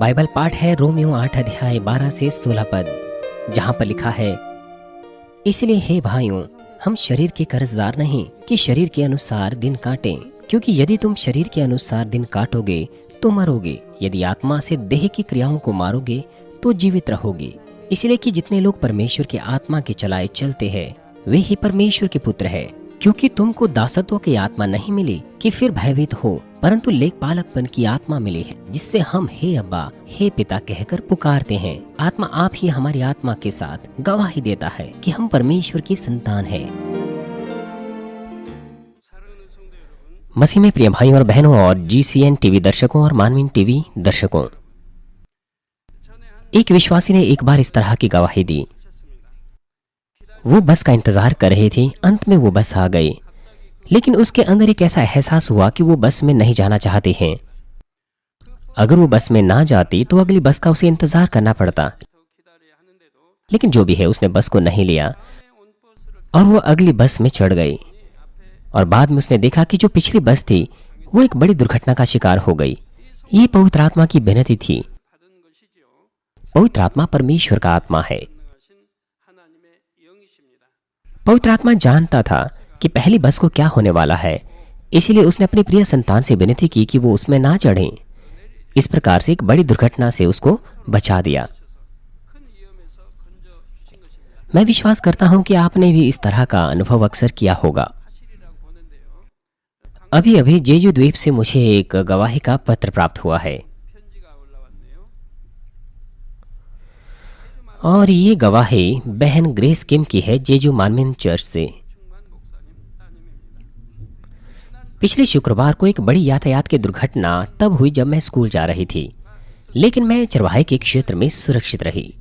Bible पाठ है Romeo 8 अध्याय 12 से 16 पद, जहाँ पर लिखा है, इसलिए हे भाइयों, हम शरीर के कर्जदार नहीं कि शरीर के अनुसार दिन काटें, क्योंकि यदि तुम शरीर के अनुसार दिन काटोगे तो मरोगे, यदि आत्मा से देह की क्रियाओं को मारोगे तो जीवित रहोगे। इसलिए कि जितने लोग परमेश्वर के आत्मा के चलाए चलते हैं वे ही परमेश्वर के पुत्र हैं। क्योंकि तुमको दासत्व की आत्मा नहीं मिली कि फिर भयभीत हो, परंतु लेखपालकपन की आत्मा मिली है, जिससे हम हे अब्बा, हे पिता कहकर पुकारते हैं। आत्मा आप ही हमारी आत्मा के साथ गवाही देता है कि हम परमेश्वर की संतान हैं। मसीह में प्रिय भाइयों और बहनों और GCN टीवी दर्शकों और मानवीन टीवी दर्शकों, एक विश्वासी ने एक बार इस तरह की गवाही दी। वो बस का इंतजार कर रहे थे, अंत में वो बस आ गई, लेकिन उसके अंदर एक ऐसा एहसास हुआ कि वो बस में नहीं जाना चाहते हैं। अगर वो बस में ना जाती तो अगली बस का उसे इंतजार करना पड़ता, लेकिन जो भी है उसने बस को नहीं लिया और वो अगली बस में चढ़ गई। और बाद में उसने देखा कि जो पिछली बस थी वो एक बड़ी दुर्घटना का शिकार हो गई। ये पवित्र आत्मा की विनती थी। पवित्र आत्मा परमेश्वर का आत्मा है। पवित्र आत्मा जानता था कि पहली बस को क्या होने वाला है, इसलिए उसने अपनी प्रिय संतान से विनती की कि वो उसमें ना चढ़ें। इस प्रकार से एक बड़ी दुर्घटना से उसको बचा दिया। मैं विश्वास करता हूं कि आपने भी इस तरह का अनुभव अक्सर किया होगा। अभी अभी जेजू द्वीप से मुझे एक गवाही का पत्र प्राप्त हुआ है और ये गवाही बहन ग्रेस किम की है, जेजू मानमिन चर्च से। पिछले शुक्रवार को एक बड़ी यातायात की दुर्घटना तब हुई जब मैं स्कूल जा रही थी, लेकिन मैं चरवाहे के क्षेत्र में सुरक्षित रही।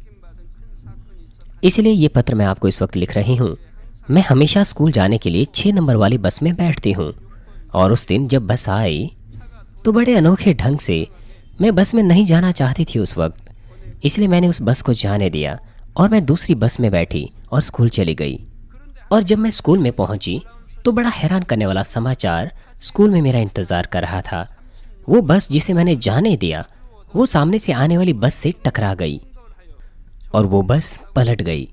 इसलिए ये पत्र मैं आपको इस वक्त लिख रही हूँ। मैं हमेशा स्कूल जाने के लिए 6 नंबर वाली बस में बैठती हूँ, और उस दिन जब बस आई तो बड़े अनोखे ढंग से मैं बस में नहीं जाना चाहती थी उस वक्त, इसलिए मैंने उस बस को जाने दिया और मैं दूसरी बस में बैठी और स्कूल चली गई। और जब मैं स्कूल में पहुंची तो बड़ा हैरान करने वाला समाचार स्कूल में मेरा इंतजार कर रहा था। वो बस जिसे मैंने जाने दिया वो सामने से आने वाली बस से टकरा गई और वो बस पलट गई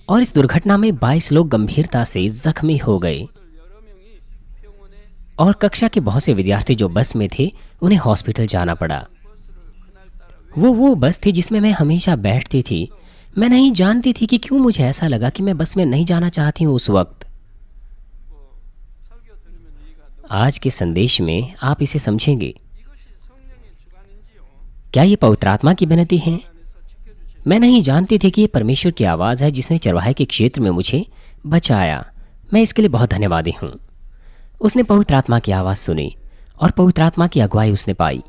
और इस दुर्घटना में 22 लोग गंभीरता से जख्मी हो गए और कक्षा के बहुत से विद्यार्थी जो बस में थे उन्हें हॉस्पिटल जाना पड़ा। वो बस थी जिसमें मैं हमेशा बैठती थी। मैं नहीं जानती थी कि क्यों मुझे ऐसा लगा कि मैं बस में नहीं जाना चाहती हूँ उस वक्त। आज के संदेश में आप इसे समझेंगे। क्या ये पवित्र आत्मा की विनती है? मैं नहीं जानती थी कि ये परमेश्वर की आवाज़ है जिसने चरवाहे के क्षेत्र में मुझे बचाया। मैं इसके लिए बहुत धन्यवादी हूँ। उसने पवित्र आत्मा की आवाज़ सुनी और पवित्र आत्मा की अगुवाई उसने पाई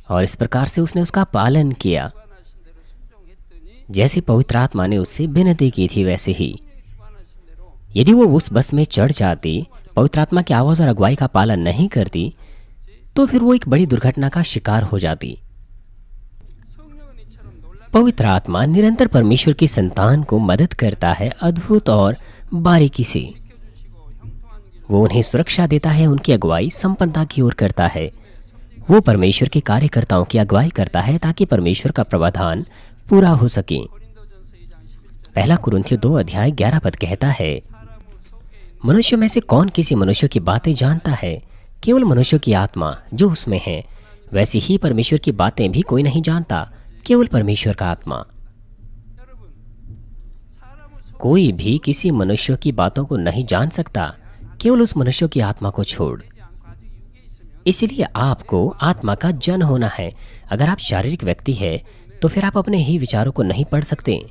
और इस प्रकार से उसने उसका पालन किया। जैसे पवित्र आत्मा ने उससे विनती की थी वैसे ही यदि वो उस बस में चढ़ जाती, पवित्र आत्मा की आवाज़ और अगुवाई का पालन नहीं करती, तो फिर वो एक बड़ी दुर्घटना का शिकार हो जाती। पवित्र आत्मा निरंतर परमेश्वर की संतान को मदद करता है अद्भुत और बारीकी से। वो उन्हें सुरक्षा देता है, उनकी अगुवाई संपन्नता की ओर करता है। वो परमेश्वर के कार्यकर्ताओं की अगुवाई करता है ताकि परमेश्वर का प्रावधान पूरा हो सके। पहला कुरिन्थियों 2 अध्याय 11 पद कहता है, मनुष्य में से कौन किसी मनुष्य की बातें जानता है? केवल मनुष्य की आत्मा जो उसमें है। वैसी ही परमेश्वर की बातें भी कोई नहीं जानता, केवल परमेश्वर का आत्मा। कोई भी किसी मनुष्य की बातों को नहीं जान सकता, केवल उस मनुष्य की आत्मा को छोड़। इसलिए आपको आत्मा का जन होना है। अगर आप शारीरिक व्यक्ति हैं तो फिर आप अपने ही विचारों को नहीं पढ़ सकते।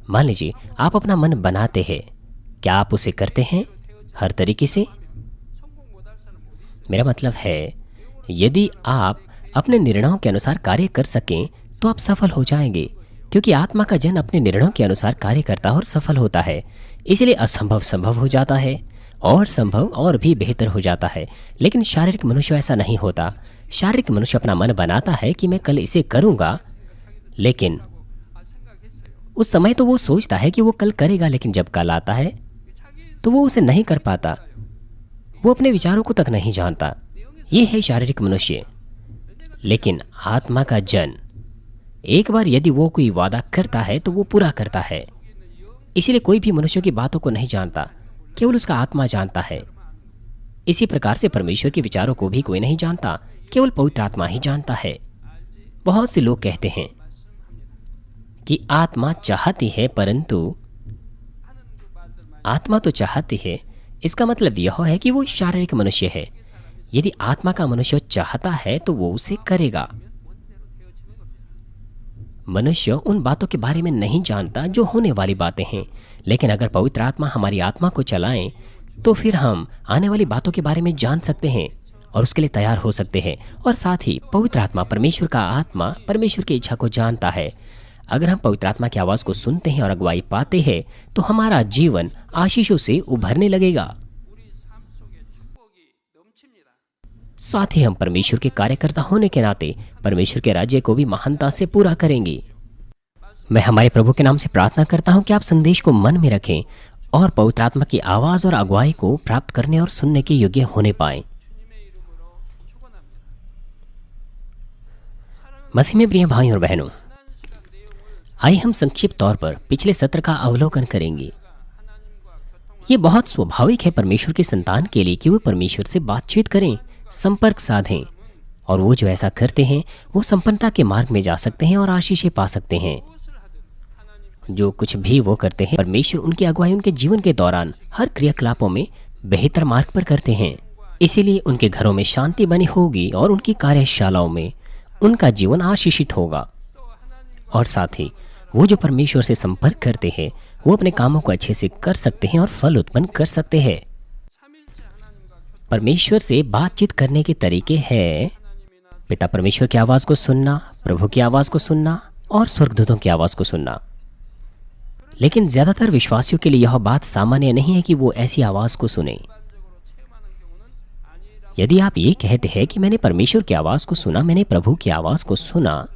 मान लीजिए आप अपना मन बनाते हैं, क्या आप उसे करते हैं हर तरीके से? मेरा मतलब है, यदि आप अपने निर्णयों के अनुसार कार्य कर सकें तो आप सफल हो जाएंगे, क्योंकि आत्मा का जन अपने निर्णयों के अनुसार कार्य करता और सफल होता है। इसलिए असंभव संभव हो जाता है और संभव और भी बेहतर हो जाता है। लेकिन शारीरिक मनुष्य ऐसा नहीं होता। शारीरिक मनुष्य अपना मन बनाता है कि मैं कल इसे करूंगा, लेकिन उस समय तो वो सोचता है कि वो कल करेगा, लेकिन जब कल आता है तो वो उसे नहीं कर पाता। वो अपने विचारों को तक नहीं जानता। ये है शारीरिक मनुष्य। लेकिन आत्मा का जन एक बार यदि वो कोई वादा करता है तो वो पूरा करता है। इसीलिए कोई भी मनुष्यों की बातों को नहीं जानता, केवल उसका आत्मा जानता है। इसी प्रकार से परमेश्वर के विचारों को भी कोई नहीं जानता, केवल पवित्र आत्मा ही जानता है। बहुत से लोग कहते हैं कि आत्मा चाहती है, परंतु आत्मा तो चाहती है, इसका मतलब यह है कि वो शारीरिक मनुष्य है। यदि आत्मा का मनुष्य चाहता है तो वो उसे करेगा। मनुष्य उन बातों के बारे में नहीं जानता जो होने वाली बातें हैं, लेकिन अगर पवित्र आत्मा हमारी आत्मा को चलाएं तो फिर हम आने वाली बातों के बारे में जान सकते हैं और उसके लिए तैयार हो सकते हैं। और साथ ही पवित्र आत्मा, परमेश्वर का आत्मा, परमेश्वर की इच्छा को जानता है। अगर हम पवित्र आत्मा की आवाज़ को सुनते हैं और अगुवाई पाते हैं तो हमारा जीवन आशीषों से उभरने लगेगा। साथ ही हम परमेश्वर के कार्यकर्ता होने के नाते परमेश्वर के राज्य को भी महानता से पूरा करेंगे। मैं हमारे प्रभु के नाम से प्रार्थना करता हूं कि आप संदेश को मन में रखें और पवित्र आत्मा की आवाज़ और अगुवाई को प्राप्त करने और सुनने के योग्य होने पाएं। मसीह में प्रिय भाइयों और बहनों, आइए हम संक्षिप्त तौर पर पिछले सत्र का अवलोकन करेंगे। ये बहुत स्वाभाविक है परमेश्वर के संतान के लिए कि वो परमेश्वर से बातचीत करें, संपर्क साधें, और वो जो ऐसा करते हैं वो संपन्नता के मार्ग में जा सकते हैं और आशीषें पा सकते हैं। जो कुछ भी वो करते हैं, परमेश्वर उनकी अगुवाई उनके जीवन के दौरान हर क्रियाकलापों में बेहतर मार्ग पर करते हैं। इसीलिए उनके घरों में शांति बनी होगी और उनकी कार्यशालाओं में उनका जीवन आशीषित होगा। और साथ ही वो जो परमेश्वर से संपर्क करते हैं वो अपने कामों को अच्छे से कर सकते हैं और फल उत्पन्न कर सकते हैं। परमेश्वर से बातचीत करने के तरीके हैं पिता परमेश्वर की आवाज़ को सुनना, प्रभु की आवाज़ को सुनना और स्वर्गदूतों की आवाज़ को सुनना। लेकिन ज़्यादातर विश्वासियों के लिए यह बात सामान्य नहीं है कि वो ऐसी आवाज़ को सुने। यदि आप ये कहते हैं कि मैंने परमेश्वर की आवाज़ को सुना, मैंने प्रभु की आवाज़ को सुना,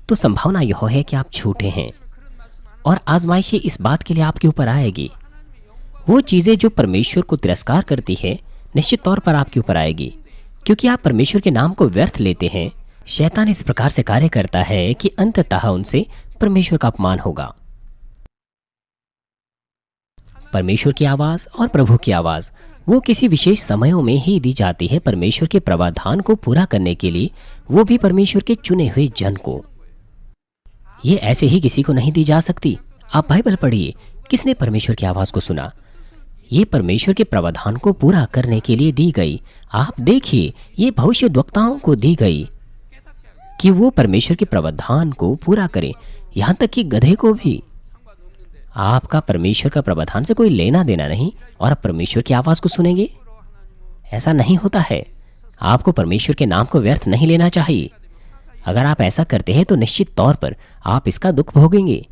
तो संभावना यह है कि आप झूठे हैं और आजमाइशें इस बात के लिए आपके ऊपर आएगी। वो चीज़ें जो परमेश्वर को तिरस्कार करती है निश्चित तौर पर आपके ऊपर आएगी, क्योंकि आप परमेश्वर के नाम को व्यर्थ लेते हैं। शैतान इस प्रकार से कार्य करता है कि अंततः उनसे परमेश्वर का अपमान होगा। परमेश्वर की आवाज़ और प्रभु की आवाज़ वो किसी विशेष समयों में ही दी जाती है, परमेश्वर के प्रावधान को पूरा करने के लिए, वो भी परमेश्वर के चुने हुए जन को। ये ऐसे ही किसी को नहीं दी जा सकती। आप बाइबल पढ़िए, किसने परमेश्वर की आवाज़ को सुना? ये परमेश्वर के प्रावधान को पूरा करने के लिए दी गई। आप देखिए, ये भविष्यद्वक्ताओं को दी गई कि वो परमेश्वर के प्रावधान को पूरा करें, यहाँ तक कि गधे को भी। आपका परमेश्वर का प्रावधान से कोई लेना देना नहीं और आप परमेश्वर की आवाज़ को सुनेंगे? ऐसा नहीं होता है। आपको परमेश्वर के नाम को व्यर्थ नहीं लेना चाहिए। अगर आप ऐसा करते हैं तो निश्चित तौर पर आप इसका दुख भोगेंगे।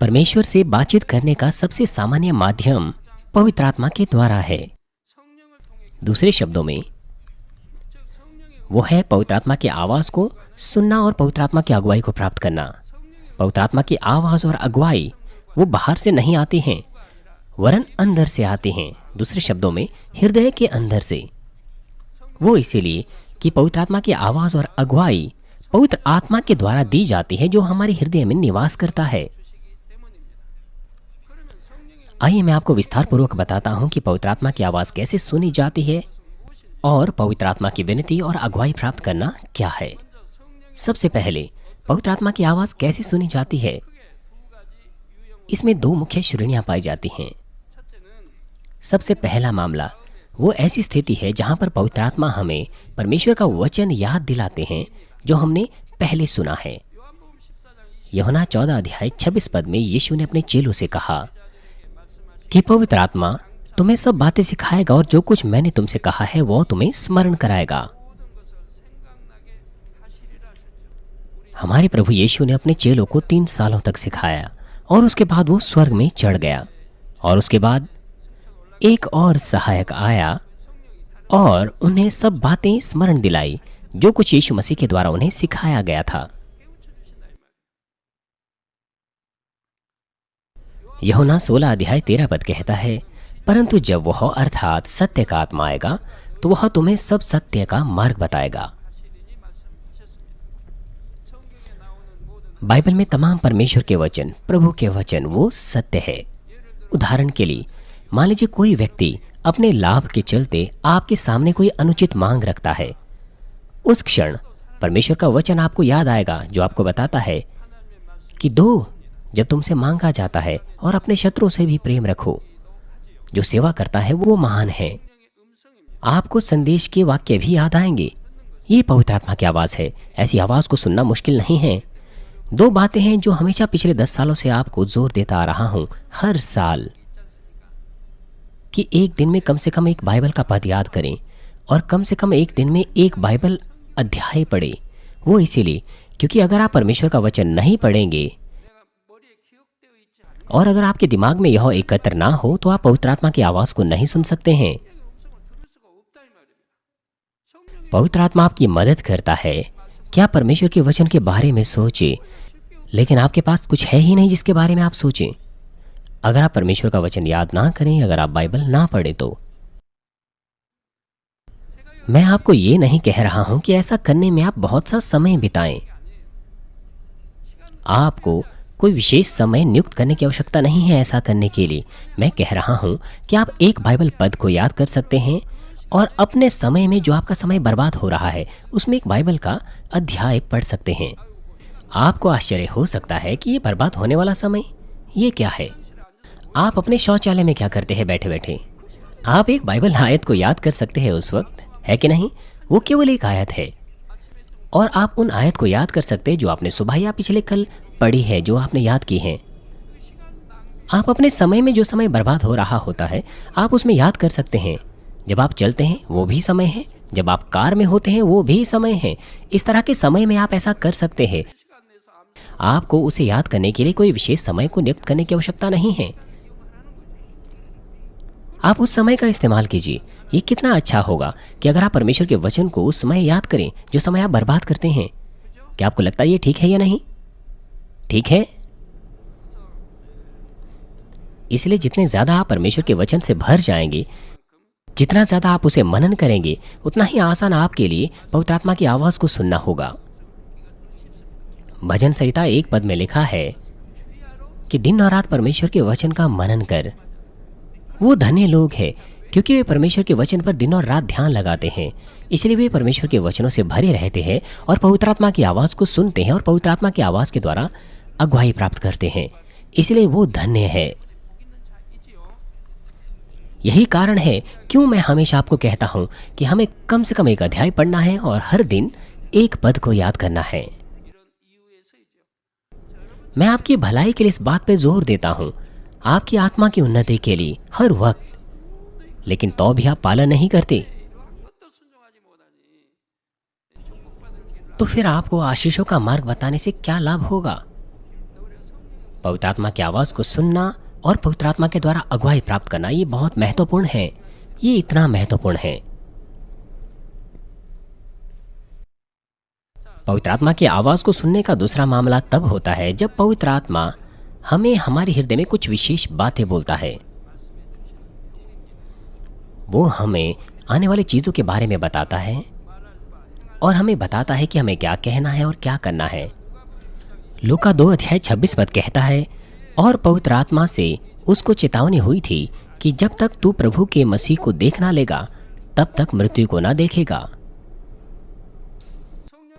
परमेश्वर से बातचीत करने का सबसे सामान्य माध्यम पवित्र आत्मा के द्वारा है। दूसरे शब्दों में वो है पवित्र आत्मा की आवाज़ को सुनना और पवित्र आत्मा की अगुवाई को प्राप्त करना। पवित्र आत्मा की आवाज़ और अगुवाई वो बाहर से नहीं आती हैं, वरन अंदर से आते हैं। दूसरे शब्दों में हृदय के अंदर से। वो इसीलिए कि पवित्र आत्मा की आवाज़ और अगुवाई पवित्र आत्मा के द्वारा दी जाती है, जो हमारे हृदय में निवास करता है। आइए मैं आपको विस्तार पूर्वक बताता हूं कि पवित्र आत्मा की आवाज़ कैसे सुनी जाती है और पवित्र आत्मा की विनती और अगुवाई प्राप्त करना क्या है। सबसे पहले पवित्र आत्मा की आवाज़ कैसे सुनी जाती है? इसमें दो मुख्य श्रेणियां पाई जाती हैं। सबसे पहला मामला वो ऐसी स्थिति है जहां पर पवित्र आत्मा हमें परमेश्वर का वचन याद दिलाते हैं जो हमने पहले सुना है। यूहन्ना 14 अध्याय 26 पद में यीशु ने अपने चेलों से कहा कि पवित्र आत्मा तुम्हें सब बातें सिखाएगा और जो कुछ मैंने तुमसे कहा है वो तुम्हें स्मरण कराएगा। हमारे प्रभु यीशु ने अपने चेलों को 3 सालों तक सिखाया और उसके बाद वो स्वर्ग में चढ़ गया और उसके बाद एक और सहायक आया और उन्हें सब बातें स्मरण दिलाई जो कुछ यीशु मसीह के द्वारा उन्हें सिखाया गया था। यूहन्ना 16 अध्याय 13 पद कहता है, परंतु जब वह अर्थात सत्य का आत्मा आएगा तो वह तुम्हें सब सत्य का मार्ग बताएगा। बाइबल में तमाम परमेश्वर के वचन, प्रभु के वचन, वो सत्य है। उदाहरण के लिए मान लीजिए कोई व्यक्ति अपने लाभ के चलते आपके सामने कोई अनुचित मांग रखता है। उस क्षण परमेश्वर का वचन आपको याद आएगा जो आपको बताता है कि दो जब तुमसे मांगा जाता है और अपने शत्रुओं से भी प्रेम रखो। जो सेवा करता है वो महान है। आपको संदेश के वाक्य भी याद आएंगे। ये पवित्र आत्मा की आवाज़ है। ऐसी आवाज़ को सुनना मुश्किल नहीं है। दो बातें हैं जो हमेशा पिछले 10 सालों से आपको जोर देता आ रहा हूं हर साल, कि एक दिन में कम से कम एक बाइबल का पद याद करें और कम से कम एक दिन में एक बाइबल अध्याय पढ़ें। वो इसीलिए क्योंकि अगर आप परमेश्वर का वचन नहीं पढ़ेंगे और अगर आपके दिमाग में यह एकत्र ना हो तो आप पवित्र आत्मा की आवाज़ को नहीं सुन सकते हैं। पवित्र आत्मा आपकी मदद करता है कि आप परमेश्वर के वचन के बारे में सोचें, लेकिन आपके पास कुछ है ही नहीं जिसके बारे में आप सोचें। अगर आप परमेश्वर का वचन याद ना करें, अगर आप बाइबल ना पढ़ें तो मैं आपको ये नहीं कह रहा हूं कि ऐसा करने में आप बहुत सा समय बिताएं। आपको कोई विशेष समय नियुक्त करने की आवश्यकता नहीं है ऐसा करने के लिए। मैं कह रहा हूं कि आप एक बाइबल पद को याद कर सकते हैं और अपने समय में जो आपका समय बर्बाद हो रहा है उसमें एक बाइबल का अध्याय पढ़ सकते हैं। आपको आश्चर्य हो सकता है कि ये बर्बाद होने वाला समय ये क्या है। आप अपने शौचालय में क्या करते हैं बैठे बैठे? आप एक बाइबल आयत को याद कर सकते हैं उस वक्त, है कि नहीं? वो केवल एक आयत है और आप उन आयत को याद कर सकते हैं जो आपने सुबह या पिछले कल पढ़ी है, जो आपने याद की हैं। आप अपने समय में जो समय बर्बाद हो रहा होता है आप उसमें याद कर सकते हैं। जब आप चलते हैं वो भी समय है, जब आप कार में होते हैं वो भी समय है। इस तरह के समय में आप ऐसा कर सकते हैं। आपको उसे याद करने के लिए कोई विशेष समय को नियुक्त करने की आवश्यकता नहीं है। आप उस समय का इस्तेमाल कीजिए। ये कितना अच्छा होगा कि अगर आप परमेश्वर के वचन को उस समय याद करें जो समय आप बर्बाद करते हैं। क्या आपको लगता है ये ठीक है या नहीं? ठीक है। इसलिए जितने ज्यादा आप परमेश्वर के वचन से भर जाएंगे, जितना ज्यादा आप उसे मनन करेंगे, उतना ही आसान आपके लिए पवित्र आत्मा की आवाज को सुनना होगा। भजन संहिता 1 पद में लिखा है कि दिन और रात परमेश्वर के वचन का मनन कर। वो धन्य लोग हैं क्योंकि वे परमेश्वर के वचन पर दिन और रात ध्यान लगाते हैं। इसलिए वे परमेश्वर के वचनों से भरे रहते हैं और पवित्र आत्मा की आवाज़ को सुनते हैं और पवित्र आत्मा की आवाज़ के द्वारा अगुवाई प्राप्त करते हैं। इसलिए वो धन्य है। यही कारण है क्यों मैं हमेशा आपको कहता हूं कि हमें कम से कम एक अध्याय पढ़ना है और हर दिन एक पद को याद करना है। मैं आपकी भलाई के लिए इस बात पे जोर देता हूं, आपकी आत्मा की उन्नति के लिए हर वक्त, लेकिन तो भी आप पालन नहीं करते। तो फिर आपको आशीषों का मार्ग बताने से क्या लाभ होगा? पवित्र आत्मा की आवाज को सुनना और पवित्र आत्मा के द्वारा अगुवाई प्राप्त करना, ये बहुत महत्वपूर्ण है। ये इतना महत्वपूर्ण है। पवित्र आत्मा की आवाज को सुनने का दूसरा मामला तब होता है जब पवित्र आत्मा हमें हमारे हृदय में कुछ विशेष बातें बोलता है। वो हमें आने वाली चीजों के बारे में बताता है और हमें बताता है कि हमें क्या कहना है और क्या करना है। लूका 2 अध्याय 26 पद कहता है, और पवित्र आत्मा से उसको चेतावनी हुई थी कि जब तक तू प्रभु के मसीह को देख ना लेगा तब तक मृत्यु को ना देखेगा।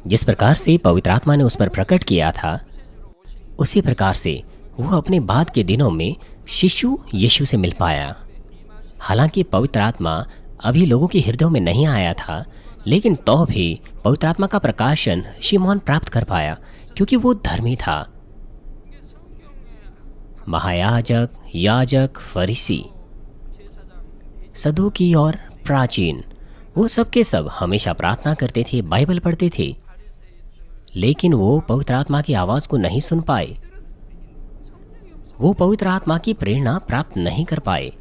जिस प्रकार से पवित्र आत्मा ने उस पर प्रकट किया था, उसी प्रकार से वो अपने बाद के दिनों में शिशु यीशु से मिल पाया। हालांकि पवित्र आत्मा अभी लोगों के हृदयों में नहीं आया था, लेकिन तो भी पवित्र आत्मा का प्रकाशन शिमोन प्राप्त कर पाया क्योंकि वो धर्मी था। महायाजक, याजक, फरीसी, सदूकी और प्राचीन, वो सब के सब हमेशा प्रार्थना करते थे, बाइबल पढ़ते थे, लेकिन वो पवित्र आत्मा की आवाज को नहीं सुन पाए। वो पवित्र आत्मा की प्रेरणा प्राप्त नहीं कर पाए,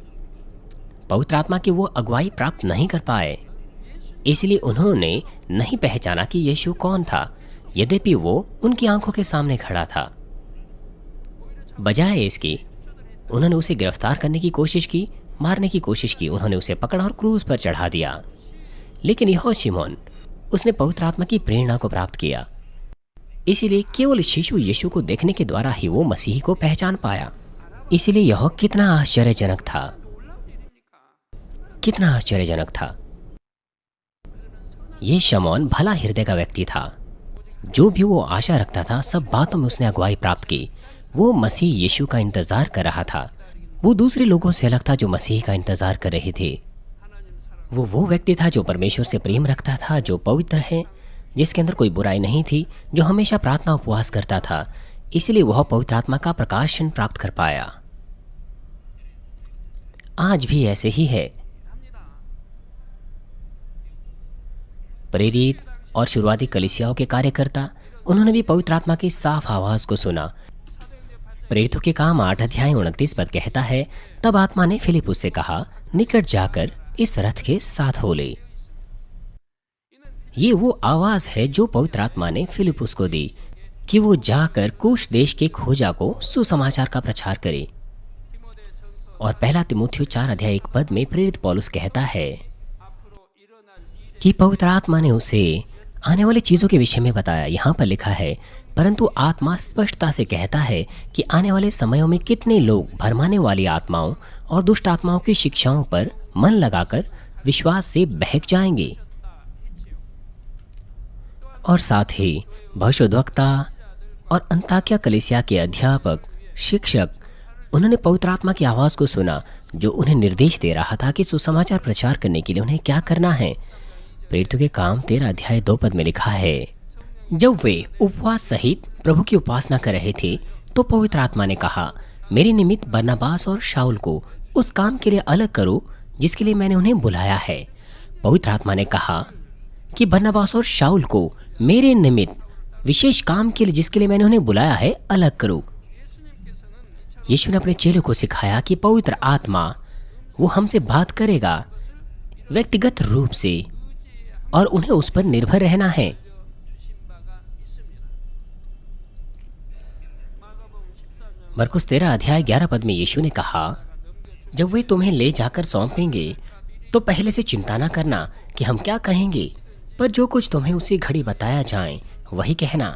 पवित्र आत्मा की वो अगुवाई प्राप्त नहीं कर पाए। इसलिए उन्होंने नहीं पहचाना कि यीशु कौन था, यद्यपि वो उनकी आंखों के सामने खड़ा था। बजाय इसके उन्होंने उसे गिरफ्तार करने की कोशिश की, मारने की कोशिश की। उन्होंने उसे पकड़ा और क्रूज पर चढ़ा दिया। लेकिन यह शिमोन, उसने पवित्र आत्मा की प्रेरणा को प्राप्त किया। इसीलिए केवल शिशु यीशु को देखने के द्वारा ही वो मसीह को पहचान पाया। इसीलिए यह कितना आश्चर्यजनक था, कितना आश्चर्यजनक था। ये शमौन भला हृदय का व्यक्ति था। जो भी वो आशा रखता था, सब बातों में उसने अगुवाई प्राप्त की। वो मसीह यीशु का इंतजार कर रहा था। वो दूसरे लोगों से अलग था जो मसीह का इंतजार कर रहे थे। वो व्यक्ति था जो परमेश्वर से प्रेम रखता था, जो पवित्र है, जिसके अंदर कोई बुराई नहीं थी, जो हमेशा प्रार्थना उपवास करता था। इसलिए वह पवित्र आत्मा का प्रकाशन प्राप्त कर पाया। आज भी ऐसे ही है। प्रेरित और शुरुआती कलीसियाओं के कार्यकर्ता, उन्होंने भी पवित्र आत्मा की साफ आवाज को सुना। प्रेरितों के काम 8 अध्याय 29 पद कहता है, तब आत्मा ने फिलिपुस से कहा, निकट जाकर इस रथ के साथ हो ले। ये वो आवाज है जो पवित्र आत्मा ने फिलिपुस को दी कि वो जाकर कुश देश के खोजा को सुसमाचार का प्रचार करे। और पहला तिमुथियुस 4 अध्याय 1 पद में प्रेरित पौलुस कहता है कि पवित्र आत्मा ने उसे आने वाली चीजों के विषय में बताया। यहाँ पर लिखा है, परंतु आत्मा स्पष्टता से कहता है कि आने वाले समयों में कितने लोग भरमाने वाली आत्माओं और दुष्ट आत्माओं की शिक्षाओं पर मन लगाकर विश्वास से बहक जाएंगे। और साथ ही भविष्यद्वक्ता और अंताकिया कलीसिया के अध्यापक, शिक्षक, उन्होंने पवित्र आत्मा की आवाज को सुना जो उन्हें निर्देश दे रहा था कि सुसमाचार प्रचार करने के लिए उन्हें क्या करना है। प्रेरितों के काम 13 अध्याय 2 पद में लिखा है, जब वे उपवास सहित प्रभु की उपासना कर रहे थे तो पवित्र आत्मा ने कहा, मेरे निमित्त बरनबास और शाऊल को उस काम के लिए अलग करो जिसके लिए मैंने उन्हें बुलाया है। पवित्र आत्मा ने कहा कि बरनबास और शाऊल को मेरे निमित्त विशेष काम के लिए जिसके लिए मैंने उन्हें बुलाया है अलग करो। यीशु ने अपने चेलों को सिखाया कि पवित्र आत्मा वो हमसे बात करेगा व्यक्तिगत रूप से और उन्हें उस पर निर्भर रहना है। मरकुस 13 अध्याय 11 पद में यीशु ने कहा, जब वे तुम्हें ले जाकर सौंपेंगे तो पहले से चिंता ना करना कि हम क्या कहेंगे, पर जो कुछ तुम्हें उसी घड़ी बताया जाए वही कहना,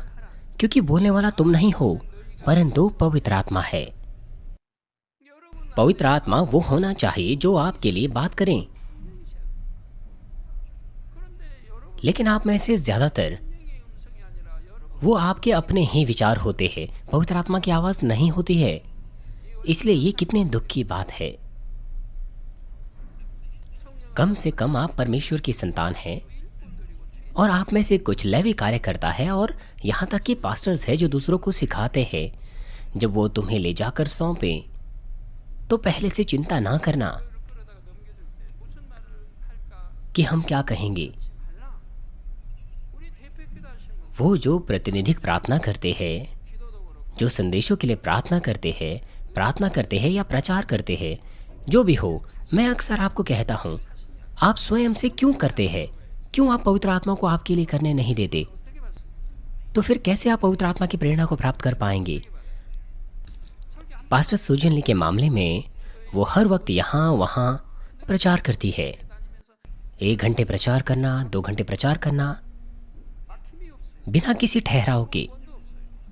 क्योंकि बोलने वाला तुम नहीं हो परंतु पवित्र आत्मा है। पवित्र आत्मा वो होना चाहिए जो आपके लिए बात करें। लेकिन आप में से ज्यादातर वो आपके अपने ही विचार होते हैं, पवित्र आत्मा की आवाज नहीं होती है। इसलिए ये कितने दुख की बात है। कम से कम आप परमेश्वर की संतान हैं और आप में से कुछ लेवी कार्य करता है और यहाँ तक कि पास्टर्स है जो दूसरों को सिखाते हैं। जब वो तुम्हें ले जाकर सौंपे तो पहले से चिंता ना करना कि हम क्या कहेंगे। वो जो प्रतिनिधिक प्रार्थना करते हैं, जो संदेशों के लिए प्रार्थना करते हैं या प्रचार करते हैं, जो भी हो, मैं अक्सर आपको कहता हूं, आप स्वयं से क्यों करते हैं? क्यों आप पवित्र आत्मा को आपके लिए करने नहीं देते? तो फिर कैसे आप पवित्र आत्मा की प्रेरणा को प्राप्त कर पाएंगे? पास्टर सुजन ली के मामले में वो हर वक्त यहाँ वहाँ प्रचार करती है। 1 घंटे प्रचार करना, 2 घंटे प्रचार करना, बिना किसी ठहराव के,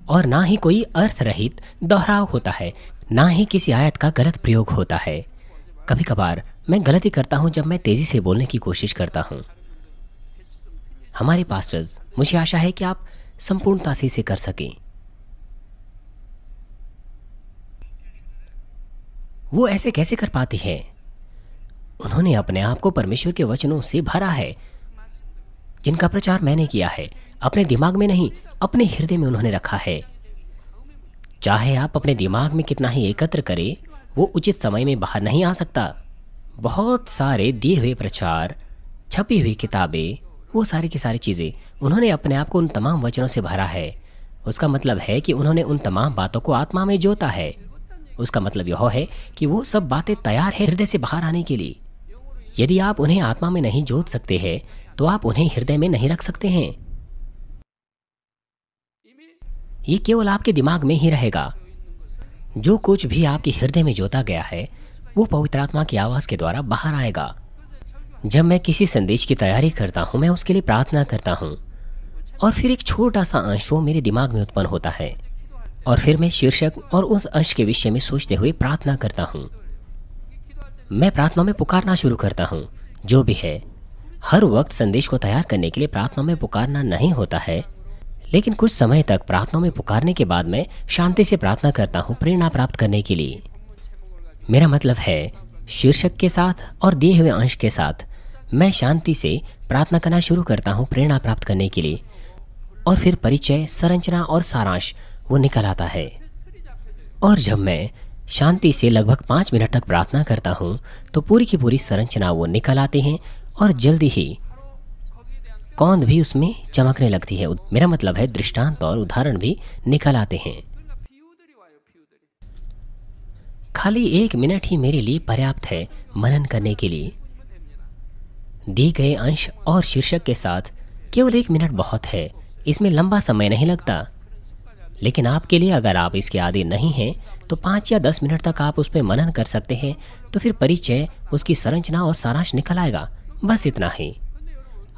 और ना ही कोई अर्थ रहित दोहराव होता है, ना ही किसी आयत का गलत प्रयोग होता है। कभी कभार मैं गलती करता हूं जब मैं तेजी से बोलने की कोशिश करता हूं। हमारे पास्टर्स, मुझे आशा है कि आप संपूर्णता से इसे कर सकें। वो ऐसे कैसे कर पाती है? उन्होंने अपने आप को परमेश्वर के वचनों से भरा है जिनका प्रचार मैंने किया है। अपने दिमाग में नहीं, अपने हृदय में उन्होंने रखा है। चाहे आप अपने दिमाग में कितना ही एकत्र करें, वो उचित समय में बाहर नहीं आ सकता। बहुत सारे दिए हुए प्रचार, छपी हुई किताबें, वो सारी की सारी चीज़ें, उन्होंने अपने आप को उन तमाम वचनों से भरा है। उसका मतलब है कि उन्होंने उन तमाम बातों को आत्मा में जोता है। उसका मतलब यह है कि वो सब बातें तैयार है हृदय से बाहर आने के लिए। यदि आप उन्हें आत्मा में नहीं जोत सकते हैं तो आप उन्हें हृदय में नहीं रख सकते हैं। ये केवल आपके दिमाग में ही रहेगा। जो कुछ भी आपके हृदय में जोता गया है वो पवित्र आत्मा की आवाज के द्वारा बाहर आएगा। जब मैं किसी संदेश की तैयारी करता हूँ, मैं उसके लिए प्रार्थना करता हूँ और फिर एक छोटा सा अंश वो मेरे दिमाग में उत्पन्न होता है और फिर मैं शीर्षक और उस अंश के विषय में सोचते हुए प्रार्थना करता हूँ। मैं प्रार्थना में पुकारना शुरू करता हूँ। जो भी है, हर वक्त संदेश को तैयार करने के लिए प्रार्थना में पुकारना नहीं होता है, लेकिन कुछ समय तक प्रार्थना में पुकारने के बाद मैं शांति से प्रार्थना करता हूँ प्रेरणा प्राप्त करने के लिए। मेरा मतलब है, शीर्षक के साथ और दिए हुए अंश के साथ मैं शांति से प्रार्थना करना शुरू करता हूँ प्रेरणा प्राप्त करने के लिए, और फिर परिचय, संरचना और सारांश वो निकल आता है। और जब मैं शांति से लगभग 5 मिनट तक प्रार्थना करता हूँ तो पूरी की पूरी संरचना वो निकल आती हैं और जल्दी ही कौंध भी उसमें चमकने लगती है। मेरा मतलब है, दृष्टांत और उदाहरण भी निकल आते हैं। खाली 1 मिनट ही मेरे लिए पर्याप्त है मनन करने के लिए। दिए गए अंश और शीर्षक के साथ केवल 1 मिनट बहुत है, इसमें लंबा समय नहीं लगता। लेकिन आपके लिए, अगर आप इसके आदी नहीं हैं, तो 5 या 10 मिनट तक आप उस पर मनन कर सकते हैं। तो फिर परिचय, उसकी संरचना और सारांश निकल आएगा। बस इतना ही।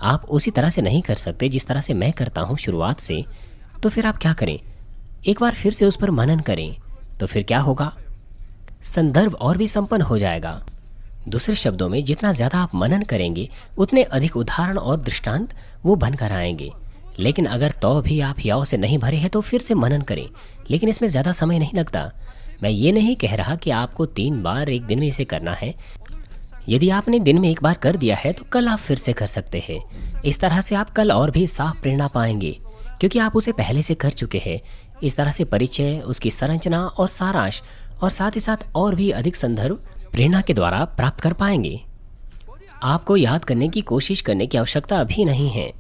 आप उसी तरह से नहीं कर सकते जिस तरह से मैं करता हूँ शुरुआत से। तो फिर आप क्या करें, एक बार फिर से उस पर मनन करें। तो फिर क्या होगा, संदर्भ और भी संपन्न हो जाएगा। दूसरे शब्दों में, जितना ज़्यादा आप मनन करेंगे उतने अधिक उदाहरण और दृष्टांत वो बनकर आएंगे। लेकिन अगर तो भी आप हियाव से नहीं भरे हैं तो फिर से मनन करें, लेकिन इसमें ज़्यादा समय नहीं लगता। मैं ये नहीं कह रहा कि आपको 3 बार एक दिन में इसे करना है। यदि आपने दिन में 1 बार कर दिया है तो कल आप फिर से कर सकते हैं। इस तरह से आप कल और भी साफ प्रेरणा पाएंगे, क्योंकि आप उसे पहले से कर चुके हैं। इस तरह से परिचय, उसकी संरचना और सारांश, और साथ ही साथ और भी अधिक संदर्भ प्रेरणा के द्वारा प्राप्त कर पाएंगे। आपको याद करने की कोशिश करने की आवश्यकता अभी नहीं है।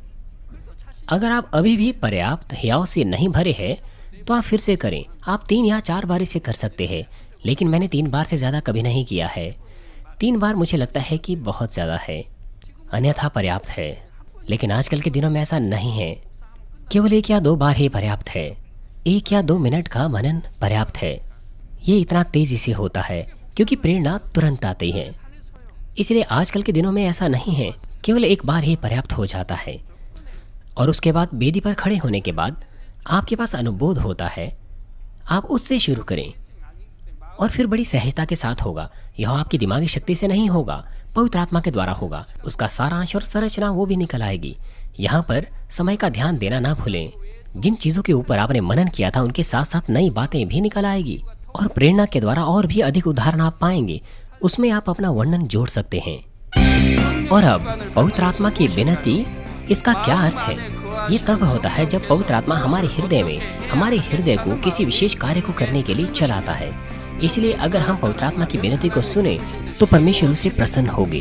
अगर आप अभी भी पर्याप्त हियाव से नहीं भरे हैं तो आप फिर से करें। आप 3 या 4 बार इसे कर सकते हैं, लेकिन मैंने 3 बार से ज़्यादा कभी नहीं किया है। 3 बार मुझे लगता है कि बहुत ज़्यादा है, अन्यथा पर्याप्त है। लेकिन आजकल के दिनों में ऐसा नहीं है। केवल 1 या 2 बार ही पर्याप्त है। 1 या 2 मिनट का मनन पर्याप्त है। ये इतना तेज़ी से होता है क्योंकि प्रेरणा तुरंत आती है। इसलिए आजकल के दिनों में ऐसा नहीं है, केवल 1 बार ही पर्याप्त हो जाता है। और उसके बाद वेदी पर खड़े होने के बाद आपके पास अनुबोध होता है, आप उससे शुरू करें और फिर बड़ी सहजता के साथ होगा। यह आपकी दिमागी शक्ति से नहीं होगा, पवित्र आत्मा के द्वारा होगा। उसका सारांश और संरचना वो भी निकल आएगी। यहाँ पर समय का ध्यान देना ना भूलें। जिन चीज़ों के ऊपर आपने मनन किया था उनके साथ साथ नई बातें भी निकल आएगी, और प्रेरणा के द्वारा और भी अधिक उदाहरण आप पाएंगे। उसमें आप अपना वर्णन जोड़ सकते हैं। और अब पवित्र आत्मा की विनती, इसका क्या अर्थ है? ये तब होता है जब पवित्र आत्मा हमारे हृदय को किसी विशेष कार्य को करने के लिए चलाता है। इसलिए अगर हम पवित्र आत्मा की विनती को सुने तो परमेश्वर उससे प्रसन्न होंगे।